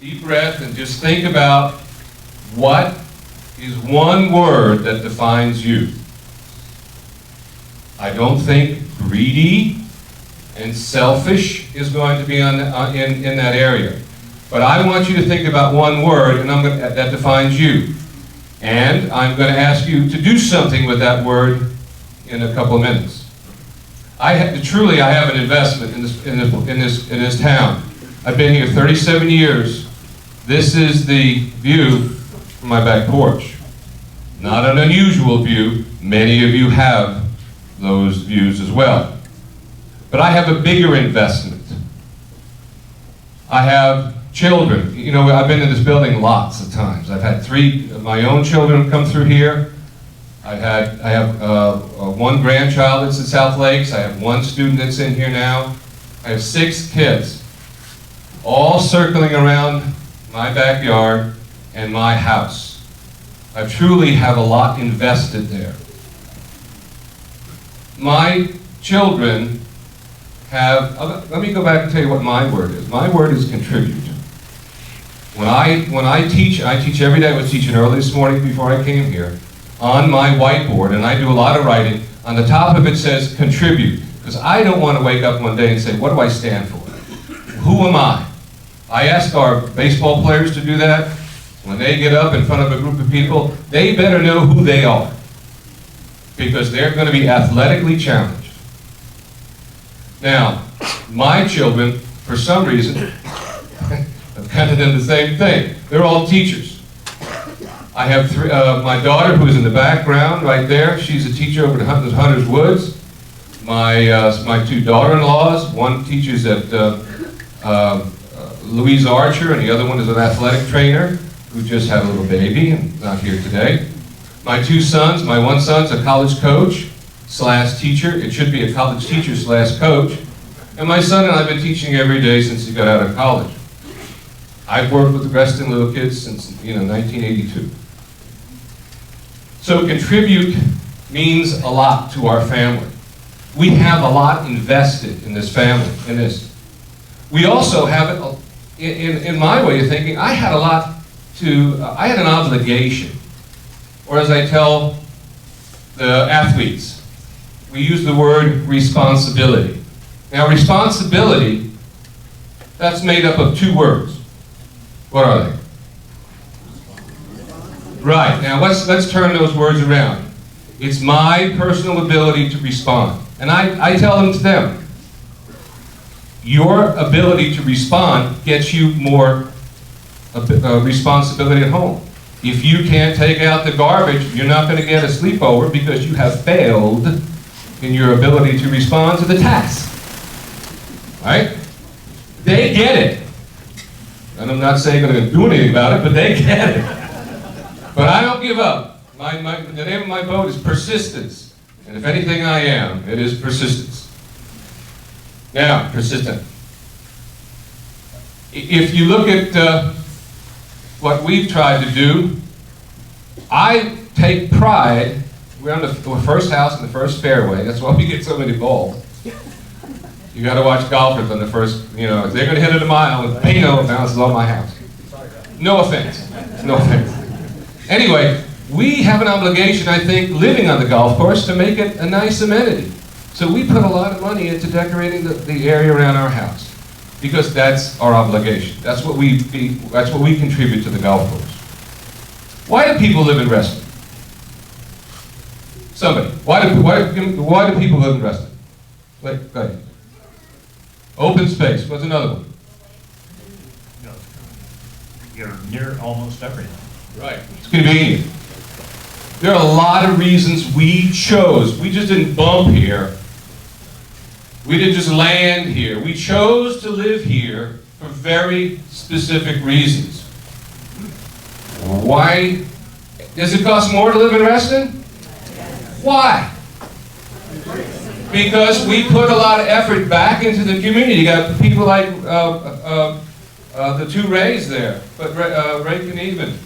deep breath and just think about what is one word that defines you. I don't think greedy and selfish is going to be in that area. But I want you to think about one word and that defines you. And I'm going to ask you to do something with that word in a couple of minutes. Truly, I have an investment in this town. I've been here 37 years. This is the view from my back porch. Not an unusual view. Many of you have those views as well. But I have a bigger investment. I have children. You know, I've been in this building lots of times. I've had 3 of my own children come through here. I have 1 grandchild that's at South Lakes. I have 1 student that's in here now. I have 6 kids, all circling around my backyard and my house. I truly have a lot invested there. My children have, let me go back and tell you what my word is. My word is contribute. When I teach every day. I was teaching early this morning before I came here, on my whiteboard, and I do a lot of writing. On the top of it says contribute, because I don't want to wake up one day and say, what do I stand for? Who am I? I ask our baseball players to do that. When they get up in front of a group of people, they better know who they are, because they're going to be athletically challenged. Now, my children, for some reason, have kind of done the same thing. They're all teachers. I have my daughter, who is in the background right there. She's a teacher over at Hunter's Woods. My 2 daughter-in-laws, one teaches at Louise Archer, and the other one is an athletic trainer who just had a little baby and not here today. My 2 sons, my one son's a college coach / teacher. It should be a college teacher / coach. And my son and I have been teaching every day since he got out of college. I've worked with the Reston little kids since 1982. So contribute means a lot to our family. We have a lot invested in this family, in this. We also have it, in my way of thinking, I had an obligation, or as I tell the athletes, we use the word responsibility. Now responsibility, that's made up of 2 words. What are they? Right, now let's turn those words around. It's my personal ability to respond. And I tell them to them, your ability to respond gets you more responsibility at home. If you can't take out the garbage, you're not going to get a sleepover because you have failed in your ability to respond to the task. Right? They get it. And I'm not saying they're going to do anything about it, but they get it. But I don't give up. The name of my boat is persistence. And if anything I am, it is persistence. Now, persistent. If you look at what we've tried to do, I take pride. We're on the first house in the first fairway. That's why we get so many balls. You got to watch golfers on the first, if they're going to hit it a mile, and they know it bounces on my house. No offense. No offense. Anyway, we have an obligation, I think, living on the golf course to make it a nice amenity. So we put a lot of money into decorating the area around our house, because that's our obligation. That's what we contribute to the golf course. Why do people live in Reston? Somebody. Why do people live in Reston? Wait, go ahead. Open space. What's another one? You're near almost everything. Right. It's convenient. There are a lot of reasons we chose. We just didn't bump here. We didn't just land here. We chose to live here for very specific reasons. Why? Does it cost more to live in Reston? Why? Because we put a lot of effort back into the community. You got people like the 2 Rays there, but Ray Knieven,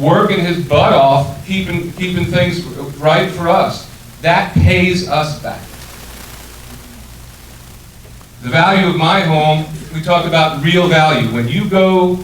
working his butt off, keeping things right for us. That pays us back. The value of my home we talked about real value. When you go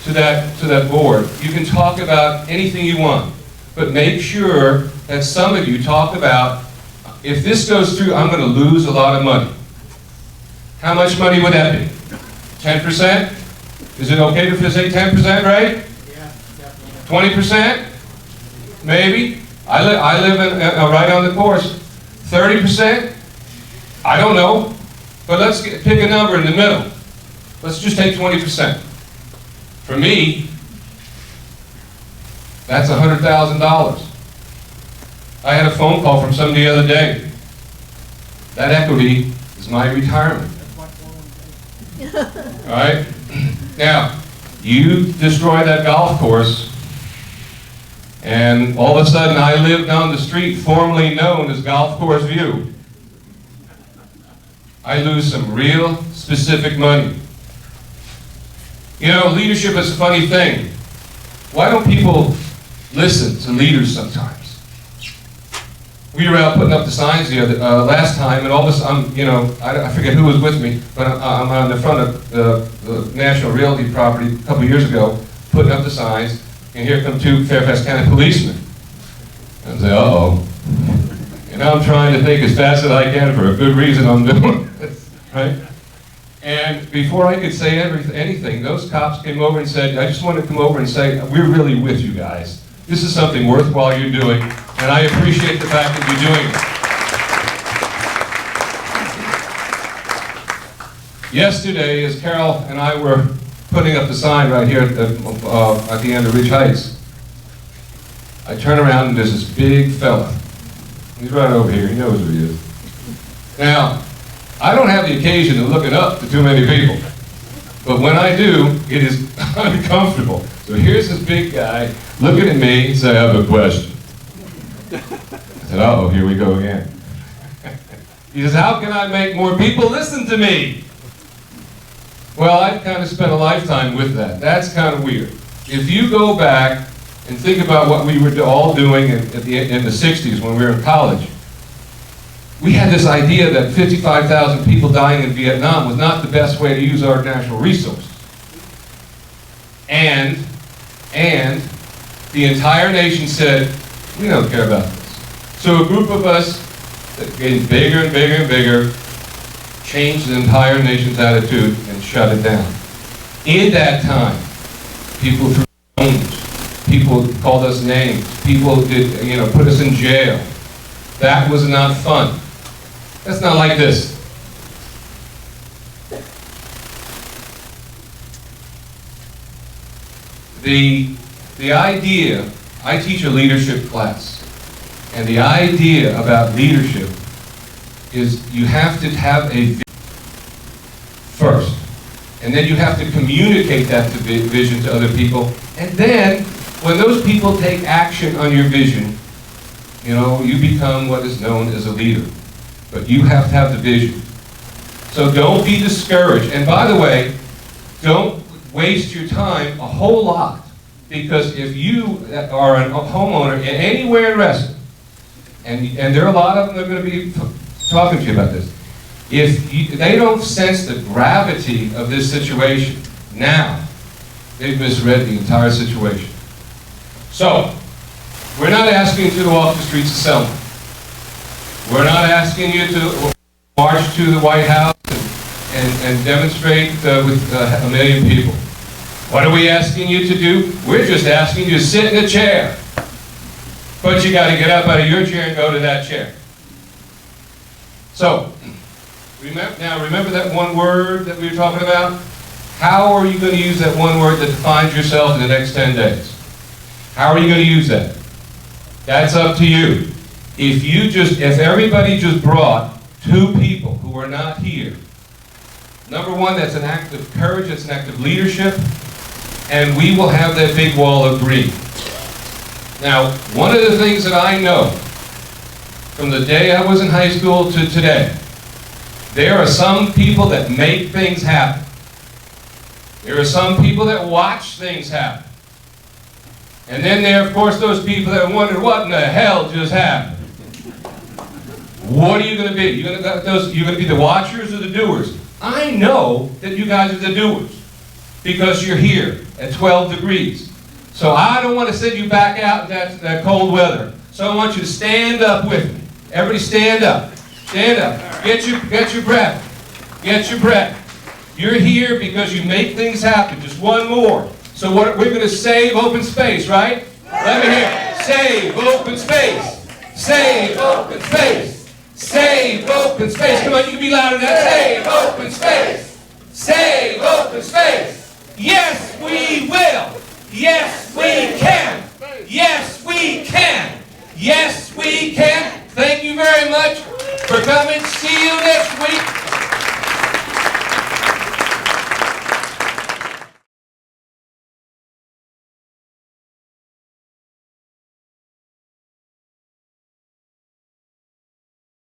to that board, you can talk about anything you want, but make sure that some of you talk about, if this goes through, I'm going to lose a lot of money. How much money would that be? 10%? Is it okay to say 10%, right? Yeah, definitely. 20%? Maybe? I live in, right on the course. 30%? I don't know. But let's pick a number in the middle. Let's just take 20%. For me, that's $100,000. I had a phone call from somebody the other day. That equity is my retirement. All right? Now, you destroy that golf course, and all of a sudden I live down the street formerly known as Golf Course View. I lose some real specific money. You know, leadership is a funny thing. Why don't people listen to leaders sometimes? We were out putting up the signs the other last time, and all of a sudden, you know, I forget who was with me, but I'm on the front of the National Realty property a couple years ago, putting up the signs, and here come two Fairfax County policemen. And I say, uh-oh. And I'm trying to think as fast as I can for a good reason I'm doing this, right? And before I could say anything, those cops came over and said, I just want to come over and say, we're really with you guys. This is something worthwhile you're doing, and I appreciate the fact that you're doing it. Yesterday, as Carol and I were putting up the sign right here at the end of Ridge Heights, I turn around and there's this big fella. He's right over here, he knows who he is. Now, I don't have the occasion of looking up to too many people, but when I do, it is uncomfortable. So here's this big guy looking at me and saying, I have a question. I said, uh-oh, here we go again. He says, how can I make more people listen to me? Well, I've kind of spent a lifetime with that. That's kind of weird. If you go back and think about what we were all doing in the 60s when we were in college, we had this idea that 55,000 people dying in Vietnam was not the best way to use our natural resources. And the entire nation said, we don't care about this. So a group of us, getting bigger and bigger and bigger, changed the entire nation's attitude and shut it down. In that time, people threw stones, people called us names, people did, you know, put us in jail. That was not fun. That's not like this. The idea, I teach a leadership class, and the idea about leadership is you have to have a vision first, and then you have to communicate that vision to other people, and then when those people take action on your vision, you know, you become what is known as a leader. But you have to have the vision. So don't be discouraged. And by the way, don't waste your time a whole lot. Because if you are a homeowner anywhere in Reston, and there are a lot of them that are going to be talking to you about this, if they don't sense the gravity of this situation now, they've misread the entire situation. So, we're not asking you to walk the streets of Selma. We're not asking you to march to the White House and demonstrate with a million people. What are we asking you to do? We're just asking you to sit in a chair. But you got to get up out of your chair and go to that chair. So, remember that one word that we were talking about? How are you going to use that one word that defines yourself in the next 10 days? How are you going to use that? That's up to you. If everybody just brought 2 people who are not here, number one, that's an act of courage, that's an act of leadership, and we will have that big wall of green. Now, one of the things that I know from the day I was in high school to today, there are some people that make things happen. There are some people that watch things happen. And then there are, of course, those people that wonder what in the hell just happened. What are you going to be? You're going to be the watchers or the doers? I know that you guys are the doers because you're here at 12 degrees. So I don't want to send you back out in that cold weather. So I want you to stand up with me. Everybody stand up. Stand up. Get your breath. Get your breath. You're here because you make things happen. Just one more. So what we're going to save open space, right? Let me hear it. Save open space. Save open space. Save open space. Come on, you can be louder than that. Save open space. Save open space. Yes, we will. Yes, we can. Yes, we can. Yes, we can. Thank you very much for coming. See you